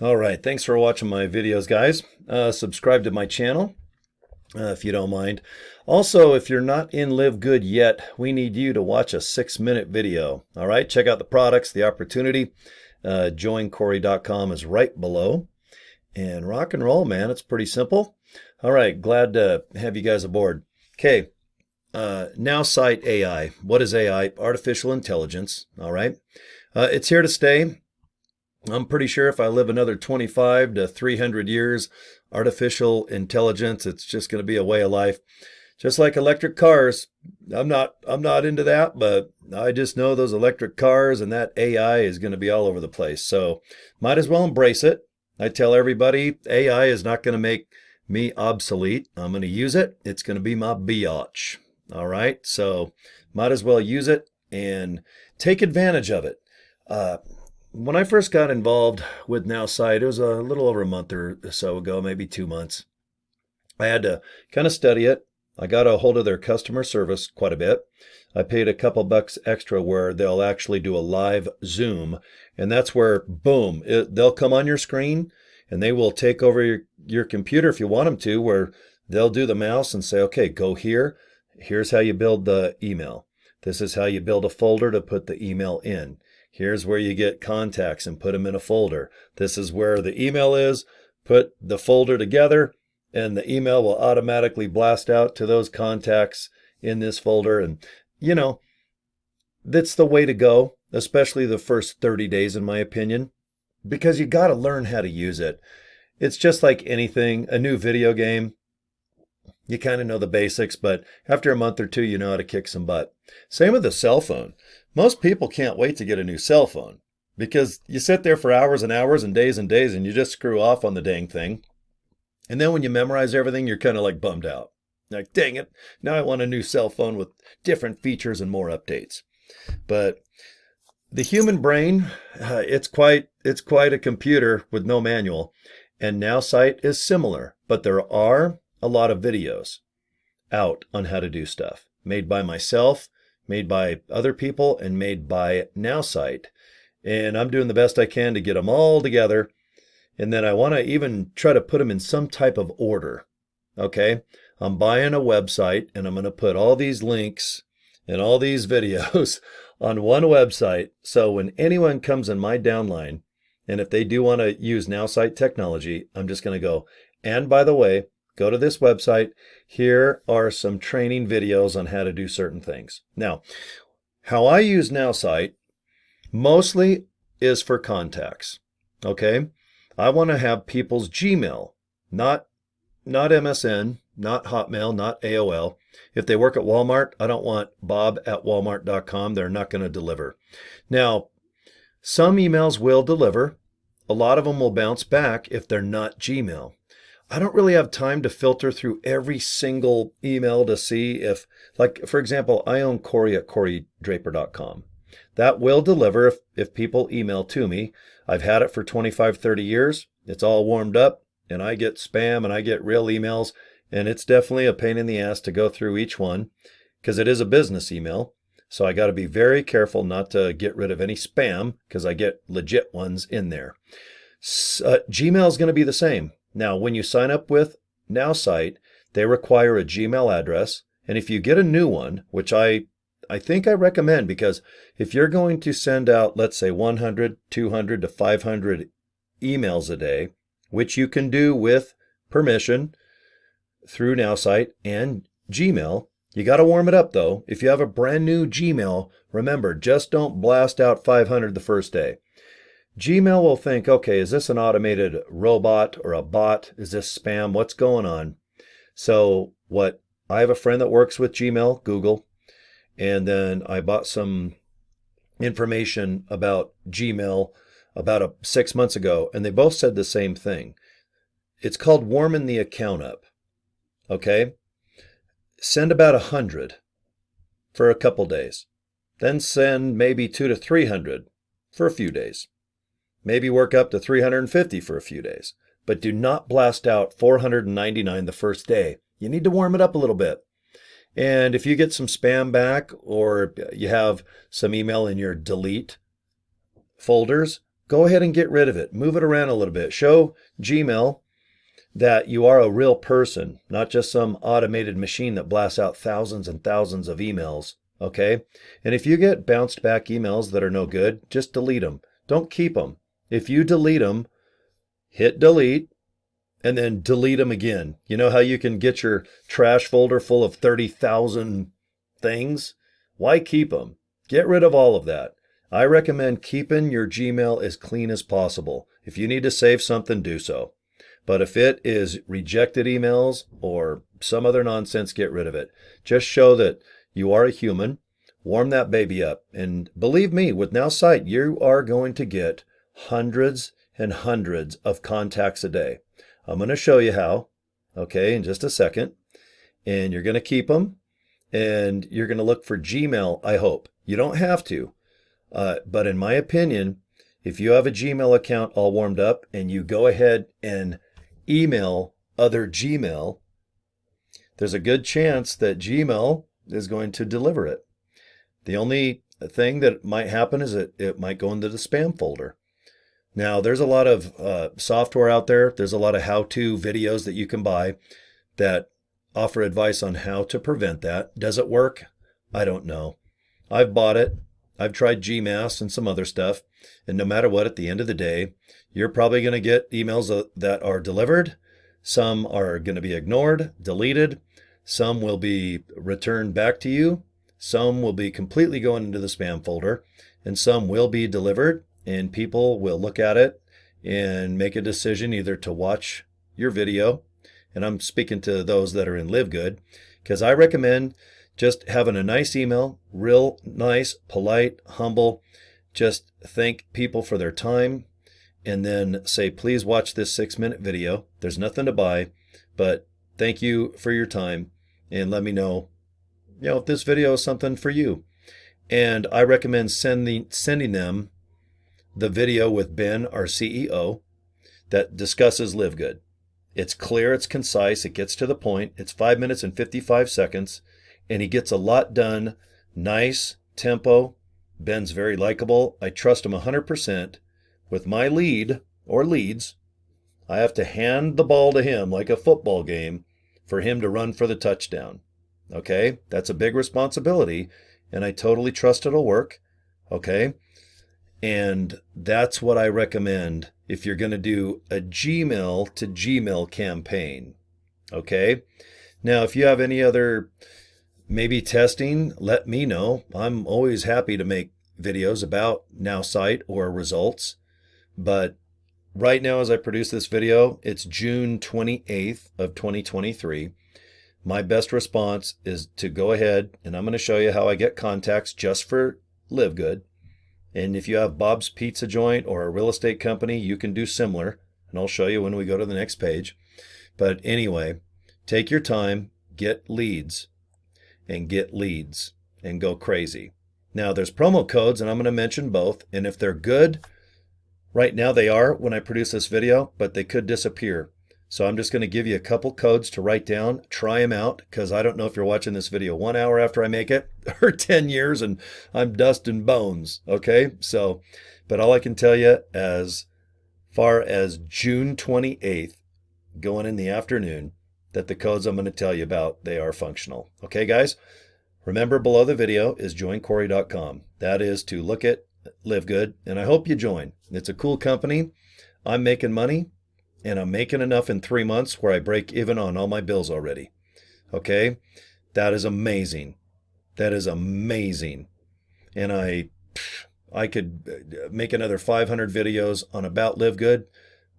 All right, thanks for watching my videos, guys. Subscribe to my channel if you don't mind. Also, if you're not in LiveGood yet, we need you to watch a 6-minute video. All right, check out the products, the opportunity. Joincorey.com is right below. And rock and roll, man. It's pretty simple. All right, glad to have you guys aboard. Okay, Nowsite AI. What is AI? Artificial intelligence. All right, it's here to stay. I'm pretty sure if I live another 25 to 300 years, artificial intelligence, it's just going to be a way of life. Just like electric cars. I'm not into that, but I just know those electric cars and that AI is going to be all over the place. So might as well embrace it. I tell everybody AI is not going to make me obsolete. I'm going to use it. It's going to be my biatch. All right. So might as well use it and take advantage of it. When I first got involved with Nowsite, it was a little over a month or so ago, maybe 2 months. I had to kind of study it. I got a hold of their customer service quite a bit. I paid a couple bucks extra where they'll actually do a live Zoom. And that's where, boom, they'll come on your screen and they will take over your computer if you want them to, where they'll do the mouse and say, okay, go here. Here's how you build the email. This is how you build a folder to put the email in. Here's where you get contacts and put them in a folder. This is where the email is. Put the folder together and the email will automatically blast out to those contacts in this folder. And, you know, that's the way to go, especially the first 30 days, in my opinion, because you got to learn how to use it. It's just like anything, a new video game. You kind of know the basics, but after a month or two, you know how to kick some butt. Same with the cell phone. Most people can't wait to get a new cell phone because you sit there for hours and hours and days and you just screw off on the dang thing. And then when you memorize everything, you're kind of like bummed out. Like, dang it, now I want a new cell phone with different features and more updates. But the human brain, it's quite a computer with no manual. And Nowsite is similar, but there are a lot of videos out on how to do stuff, made by myself, made by other people, and made by Nowsite. And I'm doing the best I can to get them all together. And then I want to even try to put them in some type of order. Okay, I'm buying a website and I'm going to put all these links and all these videos on one website. So when anyone comes in my downline, and if they do want to use Nowsite technology, I'm just going to go, and by the way, go to this website. Here are some training videos on how to do certain things. Now, how I use Nowsite mostly is for contacts. Okay, I want to have people's Gmail, not MSN, not Hotmail, not AOL. If they work at Walmart, I don't want bob@walmart.com. They're not going to deliver. Now, some emails will deliver. A lot of them will bounce back if they're not Gmail. I don't really have time to filter through every single email to see if, like, for example, I own Corey at CoreyDraper.com. That will deliver if people email to me. I've had it for 25, 30 years. It's all warmed up, and I get spam and I get real emails, and it's definitely a pain in the ass to go through each one because it is a business email. So I got to be very careful not to get rid of any spam because I get legit ones in there. Gmail is going to be the same. Now, when you sign up with Nowsite, they require a Gmail address. And if you get a new one, which I think I recommend, because if you're going to send out, let's say 100, 200 to 500 emails a day, which you can do with permission through Nowsite and Gmail, you got to warm it up though. If you have a brand new Gmail, remember, just don't blast out 500 the first day. Gmail will think, okay, is this an automated robot or a bot? Is this spam? What's going on? So I have a friend that works with Gmail, Google, and then I bought some information about Gmail about 6 months ago, and they both said the same thing. It's called warming the account up. Okay? Send about 100 for a couple days. Then send maybe 200 to 300 for a few days. Maybe work up to 350 for a few days. But do not blast out 499 the first day. You need to warm it up a little bit. And if you get some spam back or you have some email in your delete folders, go ahead and get rid of it. Move it around a little bit. Show Gmail that you are a real person, not just some automated machine that blasts out thousands and thousands of emails. Okay? And if you get bounced back emails that are no good, just delete them. Don't keep them. If you delete them, hit delete and then delete them again. You know how you can get your trash folder full of 30,000 things? Why keep them? Get rid of all of that. I recommend keeping your Gmail as clean as possible. If you need to save something, do so. But if it is rejected emails or some other nonsense, get rid of it. Just show that you are a human. Warm that baby up. And believe me, with Nowsite, you are going to get hundreds and hundreds of contacts a day. I'm going to show you how, okay, in just a second. And you're going to keep them. And you're going to look for Gmail, I hope. You don't have to. But in my opinion, if you have a Gmail account all warmed up and you go ahead and email other Gmail, there's a good chance that Gmail is going to deliver it. The only thing that might happen is that it might go into the spam folder. Now, there's a lot of software out there. There's a lot of how-to videos that you can buy that offer advice on how to prevent that. Does it work? I don't know. I've bought it. I've tried Gmass and some other stuff. And no matter what, at the end of the day, you're probably going to get emails that are delivered. Some are going to be ignored, deleted. Some will be returned back to you. Some will be completely going into the spam folder. And some will be delivered. And people will look at it and make a decision either to watch your video. And I'm speaking to those that are in LiveGood, because I recommend just having a nice email, real nice, polite, humble. Just thank people for their time and then say, please watch this 6-minute video. There's nothing to buy, but thank you for your time and let me know, if this video is something for you. And I recommend sending them the video with Ben, our CEO, that discusses LiveGood. It's clear, it's concise, it gets to the point. It's 5 minutes and 55 seconds, and he gets a lot done. Nice tempo. Ben's very likable. I trust him 100%. With my lead, or leads, I have to hand the ball to him like a football game for him to run for the touchdown. Okay? That's a big responsibility, and I totally trust it'll work. Okay? And that's what I recommend if you're going to do a Gmail to Gmail campaign. Okay? Now, if you have any other maybe testing, let me know. I'm always happy to make videos about Nowsite or results. But right now, as I produce this video, it's June 28th of 2023. My best response is to go ahead, and I'm going to show you how I get contacts just for LiveGood. And if you have Bob's Pizza Joint or a real estate company, you can do similar. And I'll show you when we go to the next page. But anyway, take your time, get leads, and go crazy. Now, there's promo codes, and I'm going to mention both. And if they're good, right now they are when I produce this video, but they could disappear. So I'm just going to give you a couple codes to write down. Try them out, because I don't know if you're watching this video 1 hour after I make it or 10 years and I'm dust and bones. Okay? So, but all I can tell you as far as June 28th, going in the afternoon, that the codes I'm going to tell you about, they are functional. Okay, guys? Remember, below the video is joincorey.com. That is to look at LiveGood, and I hope you join. It's a cool company. I'm making money. And I'm making enough in 3 months where I break even on all my bills already. Okay? That is amazing. That is amazing. And I could make another 500 videos on about LiveGood,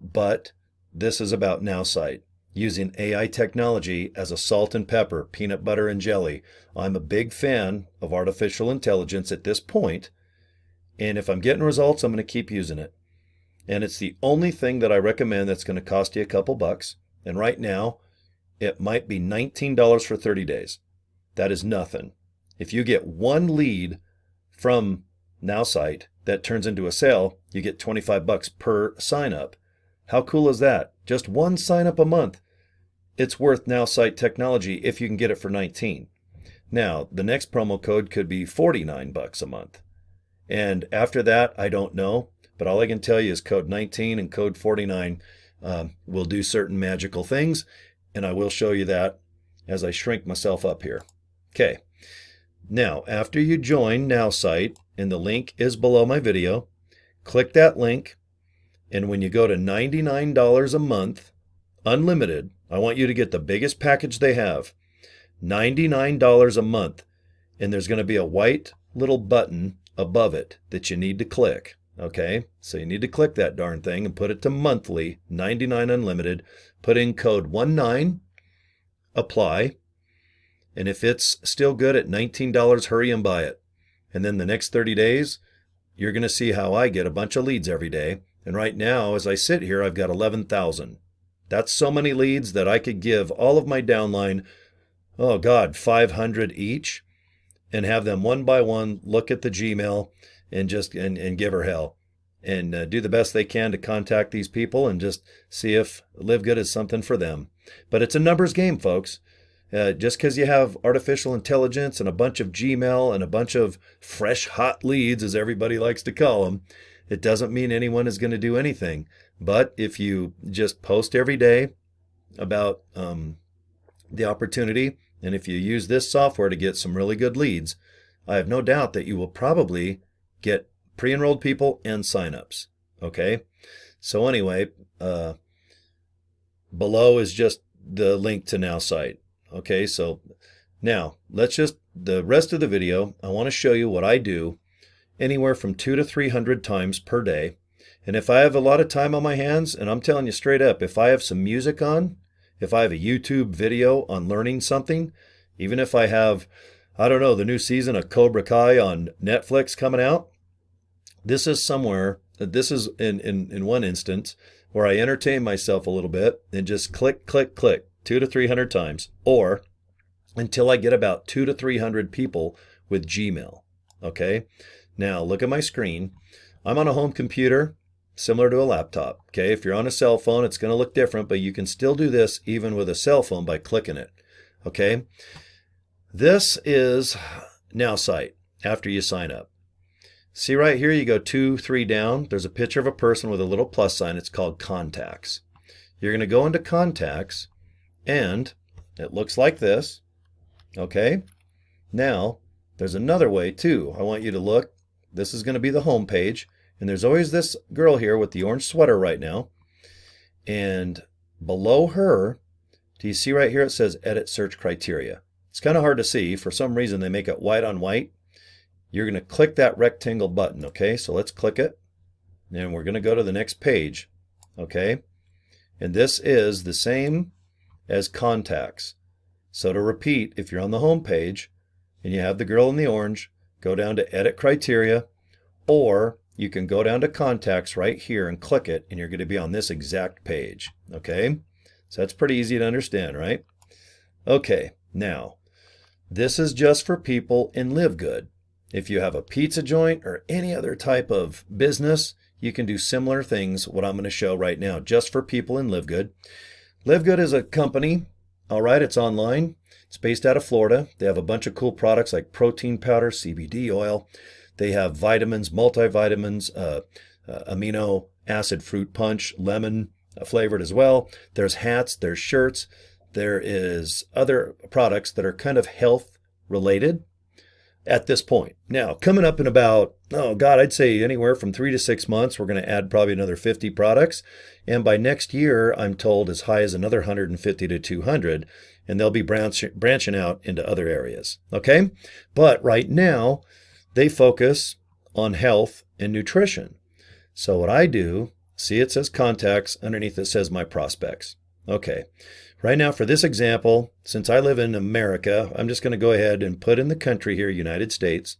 but this is about Nowsite, using AI technology as a salt and pepper, peanut butter and jelly. I'm a big fan of artificial intelligence at this point, and if I'm getting results, I'm going to keep using it. And it's the only thing that I recommend that's going to cost you a couple bucks. And right now, it might be $19 for 30 days. That is nothing. If you get one lead from Nowsite that turns into a sale, you get 25 bucks per sign up. How cool is that? Just one sign up a month. It's worth Nowsite technology if you can get it for 19. Now, the next promo code could be 49 bucks a month. And after that, I don't know. but all I can tell you is code 19 and code 49 will do certain magical things, and I will show you that as I shrink myself up here. Okay, now after you join Nowsite, and the link is below my video, click that link, and when you go to $99 a month, unlimited, I want you to get the biggest package they have, $99 a month, and there's going to be a white little button above it that you need to click. Okay, so you need to click that darn thing and put it to monthly, 99 unlimited, put in code 19, apply, and if it's still good at $19, hurry and buy it. And then the next 30 days, you're going to see how I get a bunch of leads every day. And right now, as I sit here, I've got 11,000. That's so many leads that I could give all of my downline, oh God, 500 each, and have them one by one look at the Gmail and just and give her hell, and do the best they can to contact these people and just see if LiveGood is something for them. But it's a numbers game, folks. Just because you have artificial intelligence and a bunch of Gmail and a bunch of fresh, hot leads, as everybody likes to call them, it doesn't mean anyone is going to do anything. But if you just post every day about the opportunity, and if you use this software to get some really good leads, I have no doubt that you will probably get pre-enrolled people and signups. Okay? So anyway, below is just the link to Nowsite. Okay, so now the rest of the video, I want to show you what I do anywhere from 200 to 300 times per day. And if I have a lot of time on my hands, and I'm telling you straight up, if I have some music on, if I have a YouTube video on learning something, even if I have, I don't know, the new season of Cobra Kai on Netflix coming out, this is in one instance where I entertain myself a little bit and just click, click, click 200 to 300 times, or until I get about 200 to 300 people with Gmail. Okay, now look at my screen. I'm on a home computer similar to a laptop. Okay, if you're on a cell phone, it's going to look different, but you can still do this even with a cell phone by clicking it. Okay, this is Nowsite after you sign up. See right here, you go 2, 3 down. There's a picture of a person with a little plus sign. It's called Contacts. You're going to go into Contacts, and it looks like this. Okay, now there's another way too. I want you to look. This is going to be the home page, and there's always this girl here with the orange sweater right now, and below her, do you see right here it says edit search criteria? It's kind of hard to see. For some reason they make it white on white. You're going to click that rectangle button. Okay, so let's click it, and we're going to go to the next page. Okay, and this is the same as Contacts. So to repeat, if you're on the home page and you have the girl in the orange, go down to edit criteria, or you can go down to Contacts right here and click it, and you're going to be on this exact page. Okay, so that's pretty easy to understand, right? Okay, now this is just for people in LiveGood. If you have a pizza joint or any other type of business, you can do similar things, what I'm going to show right now, just for people in LiveGood. LiveGood is a company, all right, it's online. It's based out of Florida. They have a bunch of cool products like protein powder, CBD oil. They have vitamins, multivitamins, amino acid fruit punch, lemon flavored as well. There's hats, there's shirts. There is other products that are kind of health related at this point. Now, coming up in about, oh God, I'd say anywhere from 3 to 6 months, we're going to add probably another 50 products. And by next year, I'm told as high as another 150 to 200, and they'll be branching out into other areas. Okay? But right now, they focus on health and nutrition. So what I do, see it says Contacts, underneath it says My Prospects. Okay. Right now, for this example, since I live in America, I'm just going to go ahead and put in the country here, United States.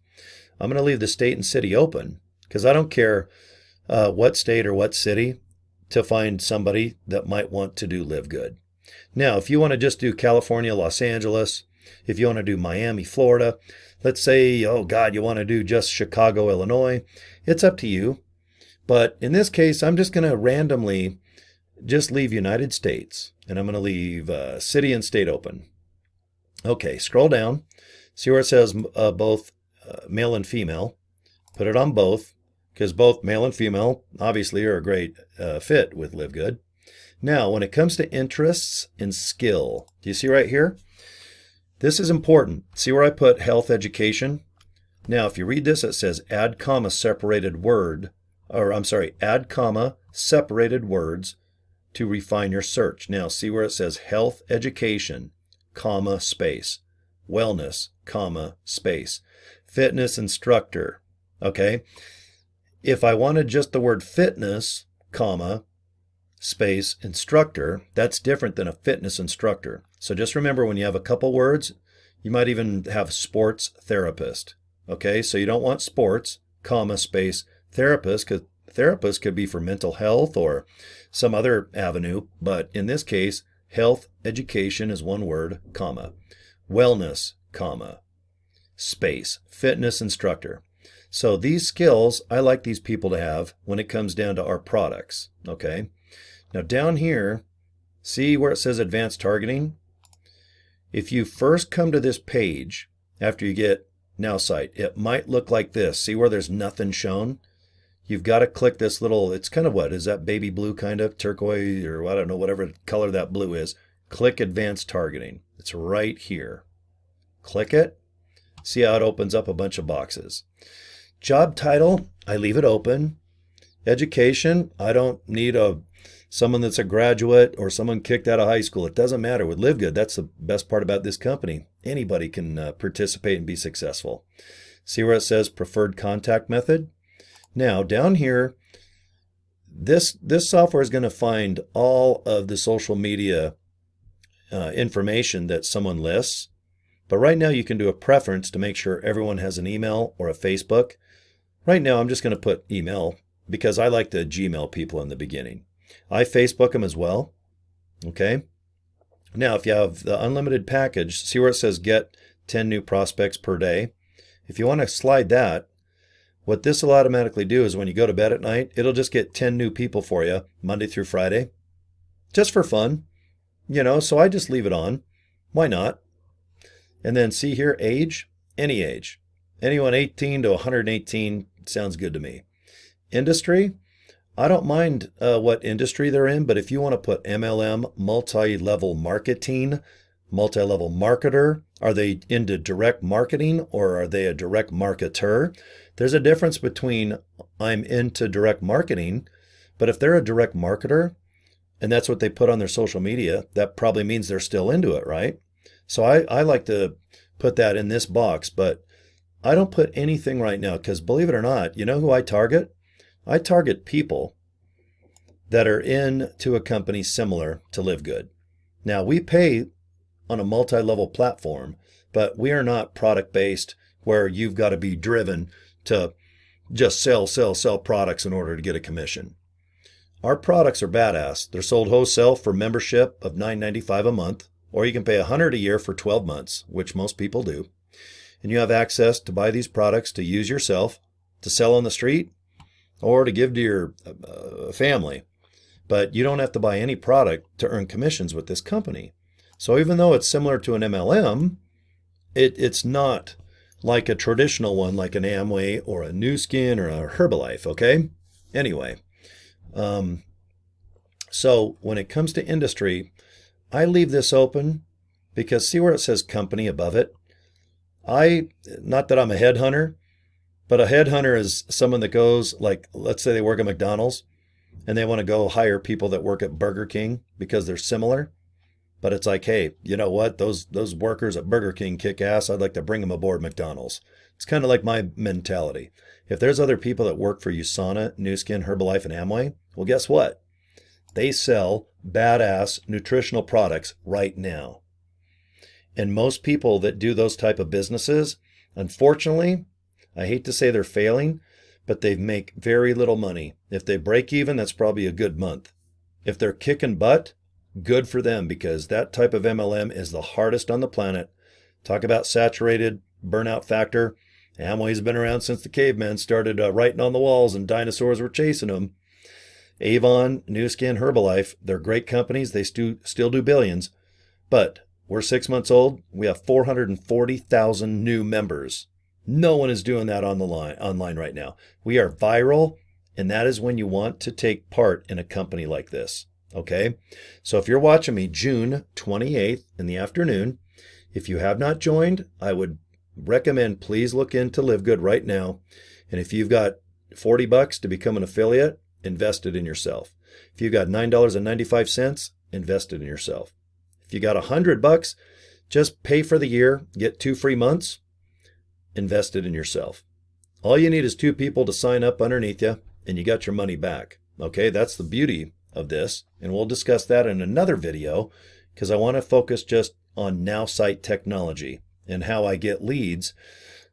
I'm going to leave the state and city open because I don't care what state or what city to find somebody that might want to do LiveGood. Now, if you want to just do California, Los Angeles, if you want to do Miami, Florida, let's say, oh God, you want to do just Chicago, Illinois, it's up to you. But in this case, I'm just going to randomly just leave United States, and I'm going to leave city and state open. Okay, scroll down. See where it says both male and female. Put it on both, because both male and female obviously are a great fit with LiveGood. Now, when it comes to interests and skill, do you see right here? This is important. See where I put health education? Now, if you read this, it says add comma separated word, or I'm sorry, add comma separated words to refine your search. Now, see where it says health education, comma, space, wellness, comma, space, fitness instructor. Okay. If I wanted just the word fitness, comma, space, instructor, that's different than a fitness instructor. So just remember, when you have a couple words, you might even have sports therapist. Okay, so you don't want sports, comma, space, therapist, because therapist could be for mental health or some other avenue, but in this case, health education is one word, comma, wellness, comma, space, fitness instructor. So these skills, I like these people to have when it comes down to our products, okay? Now down here, see where it says advanced targeting? If you first come to this page after you get Nowsite, it might look like this. See where there's nothing shown? You've got to click this little, it's kind of what, is that baby blue kind of, turquoise, or I don't know, whatever color that blue is. Click advanced targeting. It's right here. Click it. See how it opens up a bunch of boxes. Job title, I leave it open. Education, I don't need someone that's a graduate or someone kicked out of high school. It doesn't matter. With LiveGood, that's the best part about this company. Anybody can participate and be successful. See where it says preferred contact method? Now, down here, this software is going to find all of the social media information that someone lists. But right now, you can do a preference to make sure everyone has an email or a Facebook. Right now, I'm just going to put email because I like to Gmail people in the beginning. I Facebook them as well. Okay. Now, if you have the unlimited package, see where it says get 10 new prospects per day. If you want to slide that, what this will automatically do is when you go to bed at night, it'll just get 10 new people for you Monday through Friday, just for fun, so I just leave it on. Why not? And then see here, age, any age. Anyone 18 to 118 sounds good to me. Industry, I don't mind what industry they're in, but if you want to put MLM, multi-level marketing, multi-level marketer, are they into direct marketing or are they a direct marketer? There's a difference between I'm into direct marketing, but if they're a direct marketer and that's what they put on their social media, that probably means they're still into it, right? So I like to put that in this box, but I don't put anything right now because believe it or not, you know who I target? I target people that are into a company similar to LiveGood. Now, we pay on a multi-level platform, but we are not product-based where you've got to be driven to just sell products in order to get a commission. Our products are badass. They're sold wholesale for membership of $9.95 a month, or you can pay $100 a year for 12 months, which most people do. And you have access to buy these products to use yourself, to sell on the street, or to give to your family. But you don't have to buy any product to earn commissions with this company. So even though it's similar to an MLM, it's not like a traditional one like an Amway or a New Skin or a Herbalife, okay? Anyway, so when it comes to industry, I leave this open because see where it says company above it? Not that I'm a headhunter, but a headhunter is someone that goes, like, let's say they work at McDonald's and they want to go hire people that work at Burger King because they're similar. But it's like, hey, you know what? Those workers at Burger King kick ass. I'd like to bring them aboard McDonald's. It's kind of like my mentality. If there's other people that work for USANA, New Skin, Herbalife, and Amway, well, guess what? They sell badass nutritional products right now. And most people that do those type of businesses, unfortunately, I hate to say they're failing, but they make very little money. If they break even, that's probably a good month. If they're kicking butt, good for them, because that type of MLM is the hardest on the planet. Talk about saturated burnout factor. Amway's been around since the cavemen started writing on the walls and dinosaurs were chasing them. Avon, New Skin, Herbalife, they're great companies. They still do billions. But we're 6 months old. We have 440,000 new members. No one is doing that on the line online right now. We are viral, and that is when you want to take part in a company like this. Okay? So if you're watching me June 28th in the afternoon, if you have not joined, I would recommend please look into LiveGood right now. And if you've got $40 to become an affiliate, invest it in yourself. If you've got $9.95, invest it in yourself. If you got $100, just pay for the year, get 2 free months, invest it in yourself. All you need is 2 people to sign up underneath you, and you got your money back. Okay, that's the beauty of this, and we'll discuss that in another video because I want to focus just on Nowsite Technology and how I get leads,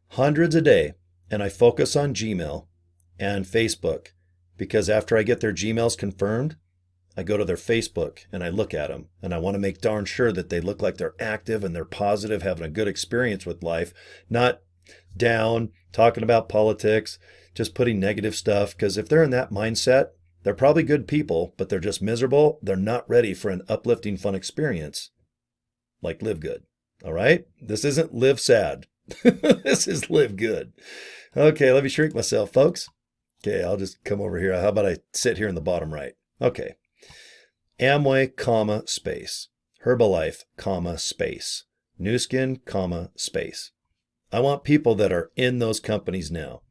hundreds a day, and I focus on Gmail and Facebook because after I get their Gmails confirmed, I go to their Facebook and I look at them, and I want to make darn sure that they look like they're active and they're positive, having a good experience with life, not down, talking about politics, just putting negative stuff. Because if they're in that mindset, they're probably good people, but they're just miserable. They're not ready for an uplifting, fun experience like Live Good. All right? This isn't Live Sad. This is Live Good. Okay, let me shrink myself, folks. Okay, I'll just come over here. How about I sit here in the bottom right? Okay. Amway, comma, space. Herbalife, comma, space. Nu Skin, comma, space. I want people that are in those companies now.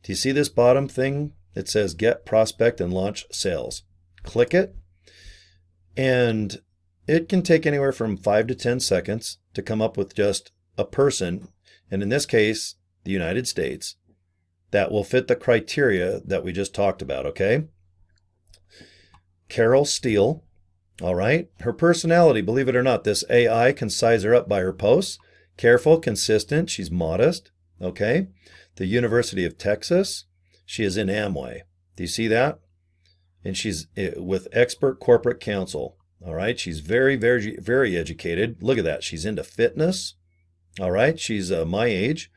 Do you see this bottom thing? It says get, prospect, and launch sales. Click it, and it can take anywhere from 5 to 10 seconds to come up with just a person, and in this case, the United States, that will fit the criteria that we just talked about, okay? Carol Steele, all right? Her personality, believe it or not, this AI can size her up by her posts. Careful, consistent, she's modest, okay? The University of Texas, she is in Amway. Do you see that? And she's with expert corporate counsel, all right? She's very, very, very educated. Look at that. She's into fitness, all right? She's my age.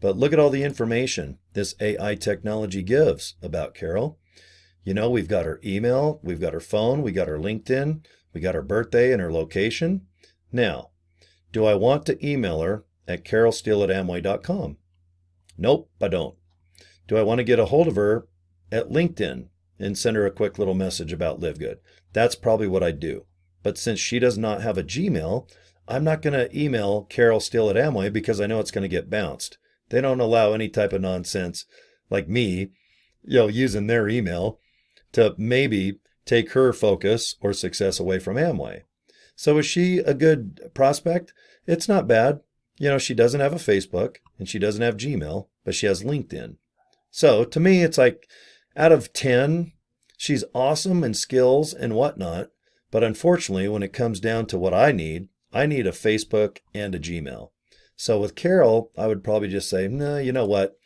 But look at all the information this AI technology gives about Carol. You know, we've got her email, we've got her phone, we got her LinkedIn, we got her birthday and her location. Now, do I want to email her at carolsteele@amway.com? Nope, I don't. Do I want to get a hold of her at LinkedIn and send her a quick little message about Live Good? That's probably what I'd do. But since she does not have a Gmail, I'm not going to email Carol Steele at Amway because I know it's going to get bounced. They don't allow any type of nonsense like me, using their email to maybe take her focus or success away from Amway. So is she a good prospect? It's not bad. She doesn't have a Facebook and she doesn't have Gmail, but she has LinkedIn. So to me, it's like out of 10, she's awesome in skills and whatnot. But unfortunately, when it comes down to what I need a Facebook and a Gmail. So with Carol, I would probably just say, no, you know what?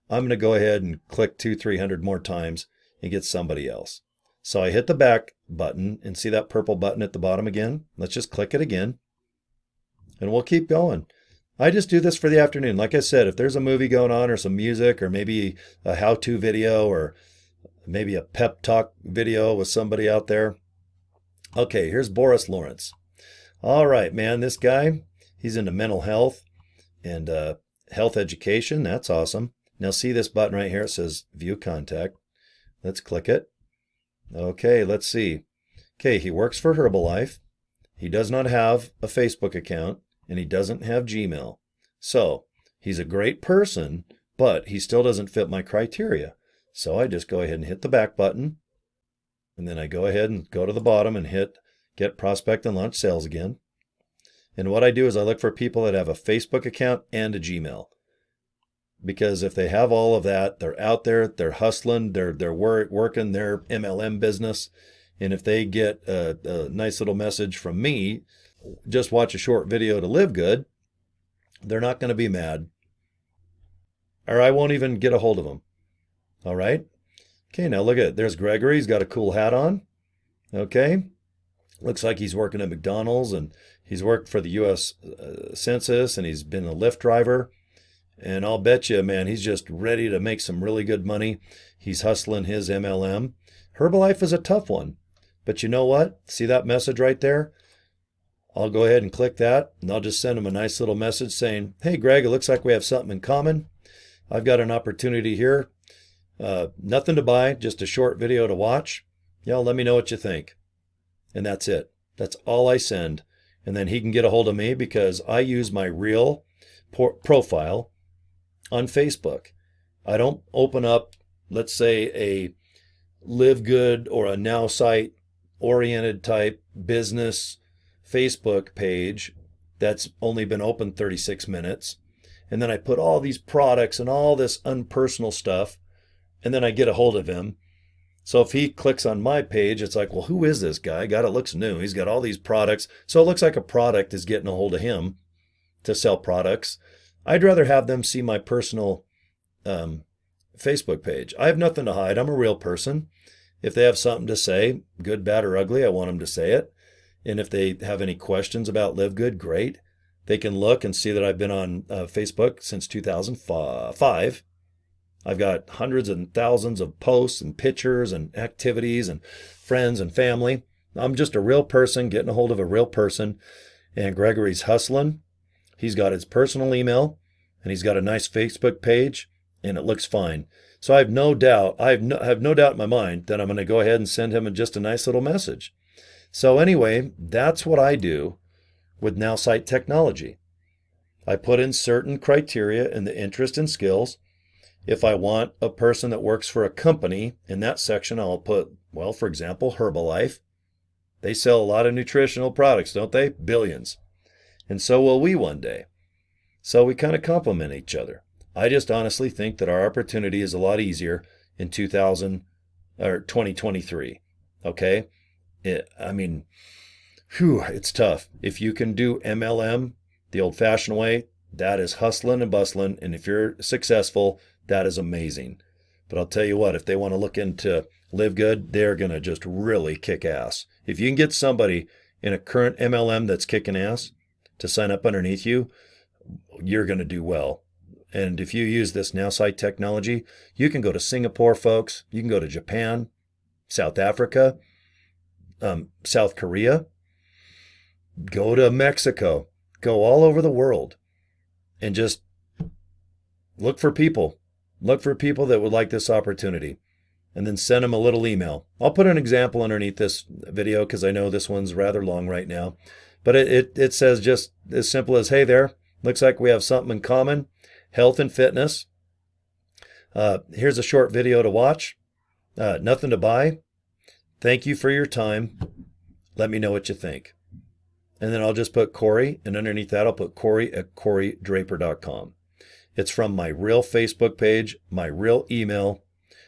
I'm going to go ahead and click 200-300 more times and get somebody else. So I hit the back button and see that purple button at the bottom again. Let's just click it again and we'll keep going. I just do this for the afternoon. Like I said, if there's a movie going on or some music or maybe a how-to video or maybe a pep talk video with somebody out there. Okay, here's Boris Lawrence. All right, man, this guy, he's into mental health and health education. That's awesome. Now see this button right here. It says view contact. Let's click it. Okay, let's see. Okay, he works for Herbalife. He does not have a Facebook account and he doesn't have Gmail. So he's a great person, but he still doesn't fit my criteria. So I just go ahead and hit the back button. And then I go ahead and go to the bottom and hit get prospect and launch sales again. And what I do is I look for people that have a Facebook account and a Gmail. Because if they have all of that, they're out there, they're hustling, they're working their MLM business. And if they get a nice little message from me, just watch a short video to Live Good, they're not going to be mad. Or I won't even get a hold of them. All right. Okay, now look at it. There's Gregory. He's got a cool hat on. Okay. Looks like he's working at McDonald's and he's worked for the U.S. Census and he's been a Lyft driver. And I'll bet you, man, he's just ready to make some really good money. He's hustling his MLM. Herbalife is a tough one. But you know what? See that message right there? I'll go ahead and click that, and I'll just send them a nice little message saying, hey, Greg, it looks like we have something in common. I've got an opportunity here. Nothing to buy, just a short video to watch. Let me know what you think. And that's it. That's all I send. And then he can get a hold of me because I use my real profile on Facebook. I don't open up, let's say, a LiveGood or a Nowsite oriented type business Facebook page that's only been open 36 minutes. And then I put all these products and all this unpersonal stuff, and then I get a hold of him. So if he clicks on my page, it's like, well, who is this guy? God, it looks new. He's got all these products. So it looks like a product is getting a hold of him to sell products. I'd rather have them see my personal Facebook page. I have nothing to hide. I'm a real person. If they have something to say, good, bad, or ugly, I want them to say it. And if they have any questions about LiveGood, great. They can look and see that I've been on Facebook since 2005. I've got hundreds and thousands of posts and pictures and activities and friends and family. I'm just a real person getting a hold of a real person. And Gregory's hustling. He's got his personal email and he's got a nice Facebook page and it looks fine. So I have no doubt, have no doubt in my mind that I'm going to go ahead and send him just a nice little message. So anyway, that's what I do with Nowsite Technology. I put in certain criteria in the interest and skills. If I want a person that works for a company, in that section I'll put, well, for example, Herbalife. They sell a lot of nutritional products, don't they? Billions. And so will we one day. So we kind of complement each other. I just honestly think that our opportunity is a lot easier in 2023. Okay? It's tough. If you can do MLM the old-fashioned way, that is hustling and bustling. And if you're successful, that is amazing. But I'll tell you what, if they want to look into LiveGood, they're going to just really kick ass. If you can get somebody in a current MLM that's kicking ass to sign up underneath you, you're going to do well. And if you use this Nowsite technology, you can go to Singapore, folks. You can go to Japan, South Africa, South Korea, go to Mexico, go all over the world and just look for people. Look for people that would like this opportunity and then send them a little email. I'll put an example underneath this video because I know this one's rather long right now. But it says just as simple as, hey there, looks like we have something in common, health and fitness. Here's a short video to watch. Nothing to buy. Thank you for your time. Let me know what you think. And then I'll just put Corey, and underneath that I'll put Corey at CoreyDraper.com. It's from my real Facebook page, my real email.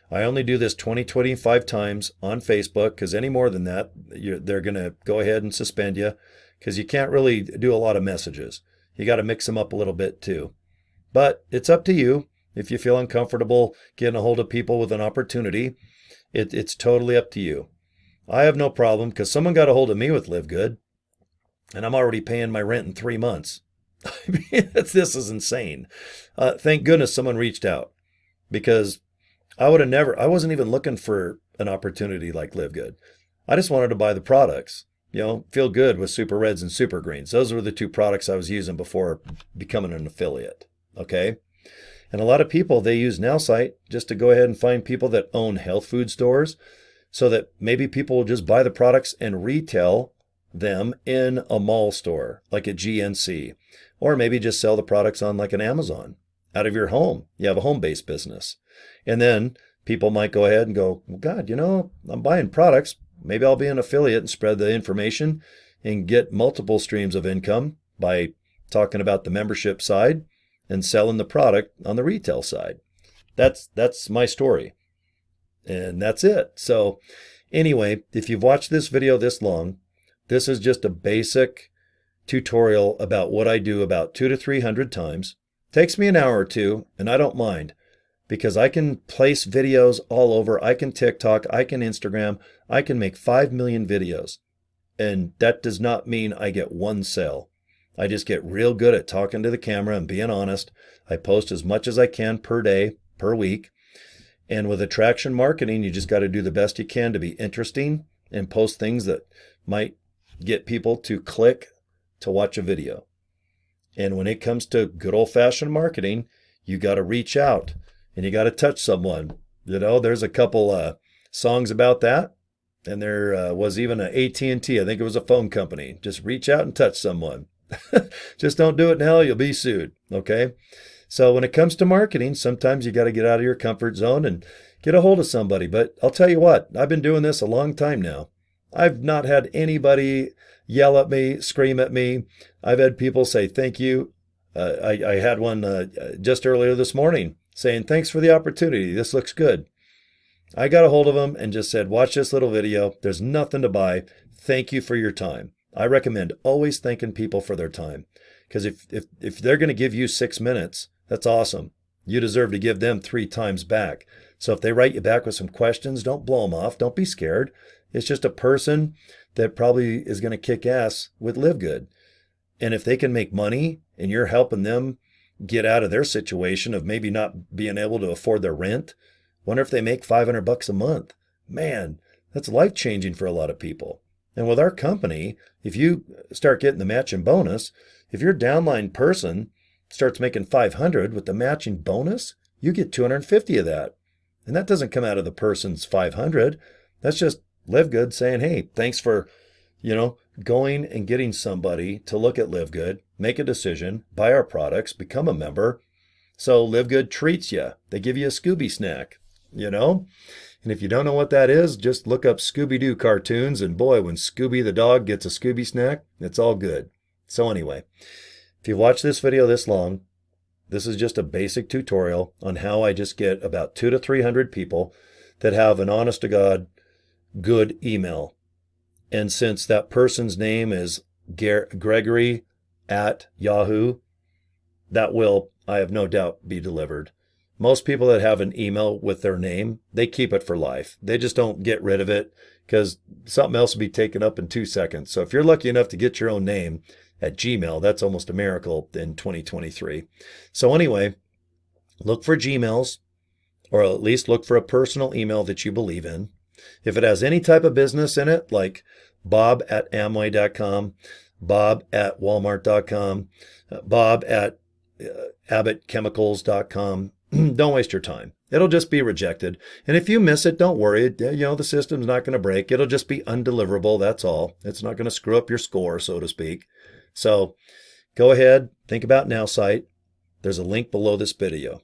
I only do this 25 times on Facebook because any more than that, they're going to go ahead and suspend you because you can't really do a lot of messages. You got to mix them up a little bit too. But it's up to you. If you feel uncomfortable getting a hold of people with an opportunity, it's totally up to you. I have no problem because someone got a hold of me with LiveGood and I'm already paying my rent in 3 months. I mean, this is insane. Thank goodness someone reached out because I wasn't even looking for an opportunity like LiveGood. I just wanted to buy the products, feel good with Super Reds and Super Greens. Those were the 2 products I was using before becoming an affiliate. Okay. And a lot of people, they use Nowsite just to go ahead and find people that own health food stores so that maybe people will just buy the products and retail them in a mall store, like a GNC, or maybe just sell the products on like an Amazon out of your home. You have a home-based business. And then people might go ahead and go, well, God, I'm buying products. Maybe I'll be an affiliate and spread the information and get multiple streams of income by talking about the membership side and selling the product on the retail side. That's my story. And that's it. So anyway, if you've watched this video this long, this is just a basic tutorial about what I do about 200 to 300 times. Takes me an hour or 2, and I don't mind because I can place videos all over. I can TikTok, I can Instagram, I can make 5 million videos. And that does not mean I get one sale. I just get real good at talking to the camera and being honest. I post as much as I can per day, per week. And with attraction marketing, you just got to do the best you can to be interesting and post things that might get people to click to watch a video. And when it comes to good old-fashioned marketing, you got to reach out and you got to touch someone. There's a couple songs about that. And there was even an AT&T, I think it was a phone company. Just reach out and touch someone. Just don't do it in hell, you'll be sued. Okay? So when it comes to marketing, sometimes you got to get out of your comfort zone and get a hold of somebody. But I'll tell you what, I've been doing this a long time now. I've not had anybody yell at me, scream at me. I've had people say thank you. I had one just earlier this morning saying, thanks for the opportunity. This looks good. I got a hold of them and just said, watch this little video. There's nothing to buy. Thank you for your time. I recommend always thanking people for their time. Because if they're going to give you 6 minutes, that's awesome. You deserve to give them 3 times back. So if they write you back with some questions, don't blow them off. Don't be scared. It's just a person that probably is going to kick ass with LiveGood. And if they can make money and you're helping them get out of their situation of maybe not being able to afford their rent, wonder if they make $500 a month. Man, that's life-changing for a lot of people. And with our company, if you start getting the matching bonus, if your downline person starts making $500 with the matching bonus, you get $250 of that. And that doesn't come out of the person's $500. That's just LiveGood saying, hey, thanks for, going and getting somebody to look at LiveGood, make a decision, buy our products, become a member. So LiveGood treats you. They give you a Scooby snack, And if you don't know what that is, just look up Scooby-Doo cartoons. And boy, when Scooby the dog gets a Scooby snack, it's all good. So anyway, if you've watched this video this long, this is just a basic tutorial on how I just get about 200 to 300 people that have an honest to God good email. And since that person's name is Gregory at Yahoo, that will, I have no doubt, be delivered. Most people that have an email with their name, they keep it for life. They just don't get rid of it because something else will be taken up in 2 seconds. So if you're lucky enough to get your own name at Gmail, that's almost a miracle in 2023. So anyway, look for Gmails, or at least look for a personal email that you believe in. If it has any type of business in it, like bob@amway.com, bob@walmart.com, bob@abbottchemicals.com, don't waste your time. It'll just be rejected. And if you miss it, don't worry. The system's not going to break. It'll just be undeliverable. That's all. It's not going to screw up your score, so to speak. So go ahead, think about Nowsite. There's a link below this video.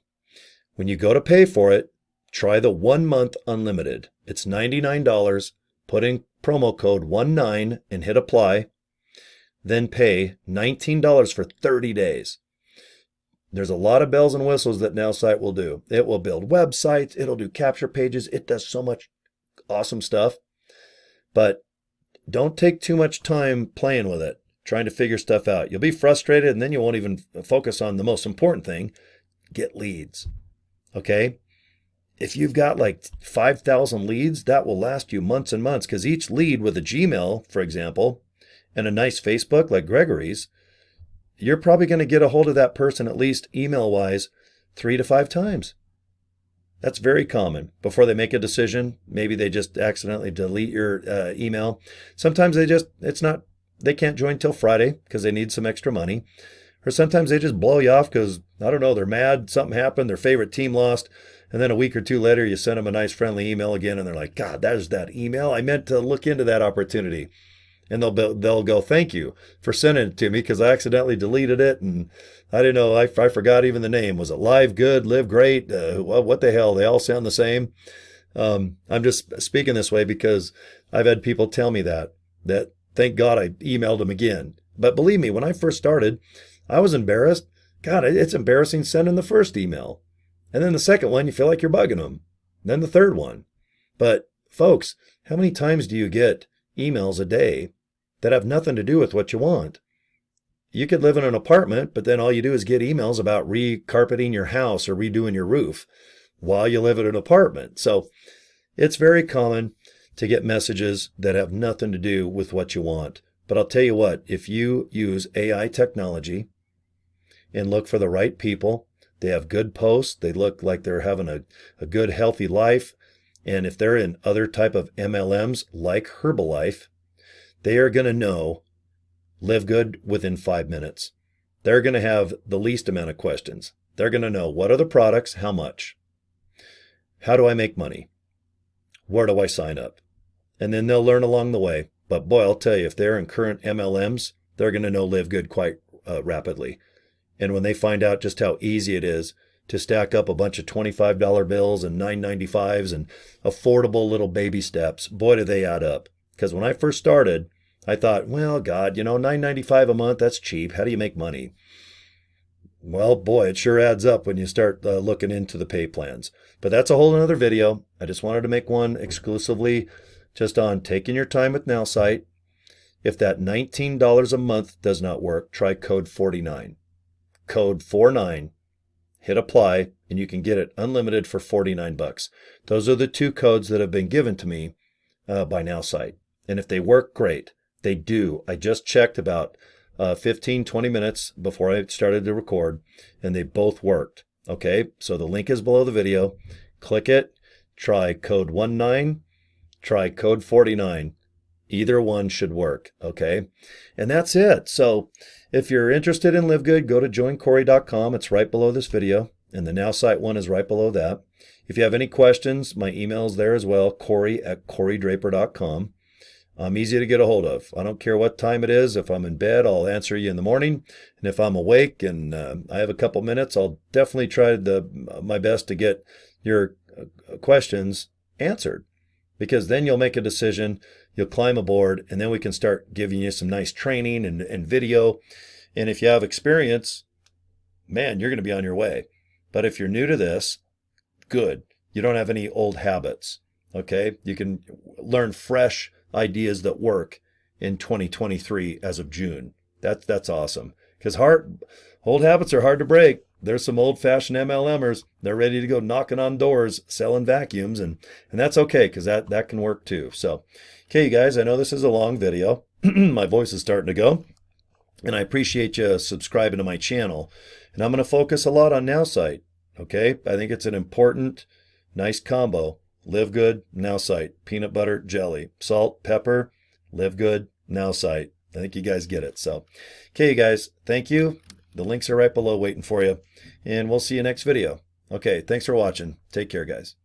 When you go to pay for it, try the 1 month unlimited. It's $99. Put in promo code 19 and hit apply. Then pay $19 for 30 days. There's a lot of bells and whistles that Nowsite will do. It will build websites. It'll do capture pages. It does so much awesome stuff. But don't take too much time playing with it, trying to figure stuff out. You'll be frustrated, and then you won't even focus on the most important thing, get leads. Okay? If you've got like 5,000 leads, that will last you months and months, because each lead with a Gmail, for example, and a nice Facebook like Gregory's, you're probably going to get a hold of that person, at least email-wise, 3 to 5 times. That's very common. Before they make a decision, maybe they just accidentally delete your email. Sometimes they can't join till Friday because they need some extra money. Or sometimes they just blow you off because, I don't know, they're mad, something happened, their favorite team lost, and then a week or two later you send them a nice friendly email again and they're like, God, there's that email. I meant to look into that opportunity. And they'll go, thank you for sending it to me because I accidentally deleted it and I didn't know, I forgot even the name. Was it LiveGood, Live Great? What the hell? They all sound the same. I'm just speaking this way because I've had people tell me that thank God I emailed them again. But believe me, when I first started, I was embarrassed. God, it's embarrassing sending the first email. And then the second one, you feel like you're bugging them. Then the third one. But folks, how many times do you get emails a day that have nothing to do with what you want? You could live in an apartment, but then all you do is get emails about recarpeting your house or redoing your roof while you live in an apartment. So it's very common to get messages that have nothing to do with what you want. But I'll tell you what, if you use AI technology and look for the right people, they have good posts, they look like they're having a good, healthy life, and if they're in other type of MLMs like Herbalife, they are going to know LiveGood within 5 minutes. They're going to have the least amount of questions. They're going to know, what are the products? How much? How do I make money? Where do I sign up? And then they'll learn along the way. But boy, I'll tell you, if they're in current MLMs, they're going to know LiveGood quite rapidly. And when they find out just how easy it is to stack up a bunch of $25 bills and $9.95s and affordable little baby steps, boy, do they add up. Because when I first started, I thought, well, God, $9.95 a month, that's cheap. How do you make money? Well, boy, it sure adds up when you start looking into the pay plans. But that's a whole other video. I just wanted to make one exclusively just on taking your time with Nowsite. If that $19 a month does not work, try code 49. Code 49, hit apply, and you can get it unlimited for 49 bucks. Those are the two codes that have been given to me by Nowsite. And if they work, great. They do. I just checked about 15, 20 minutes before I started to record, and they both worked. Okay, so the link is below the video. Click it, try code 19, try code 49. Either one should work, okay? And that's it. So if you're interested in LiveGood, go to joincory.com. It's right below this video, and the Nowsite one is right below that. If you have any questions, my email is there as well, cory@corydraper.com. I'm easy to get a hold of. I don't care what time it is. If I'm in bed, I'll answer you in the morning. And if I'm awake and I have a couple minutes, I'll definitely try my best to get your questions answered. Because then you'll make a decision, you'll climb aboard, and then we can start giving you some nice training and video. And if you have experience, man, you're going to be on your way. But if you're new to this, good. You don't have any old habits, okay? You can learn fresh ideas that work in 2023 as of June. That's awesome. Because old habits are hard to break. There's some old-fashioned MLMers. They're ready to go knocking on doors, selling vacuums, and that's okay, because that can work too. So, okay, you guys, I know this is a long video. My voice is starting to go, and I appreciate you subscribing to my channel. And I'm going to focus a lot on Nowsite, okay? I think it's an important, nice combo. LiveGood, Nowsite, peanut butter, jelly, salt, pepper, LiveGood, Nowsite. I think you guys get it. So, okay, you guys, thank you. The links are right below waiting for you, and we'll see you next video. Okay, thanks for watching. Take care, guys.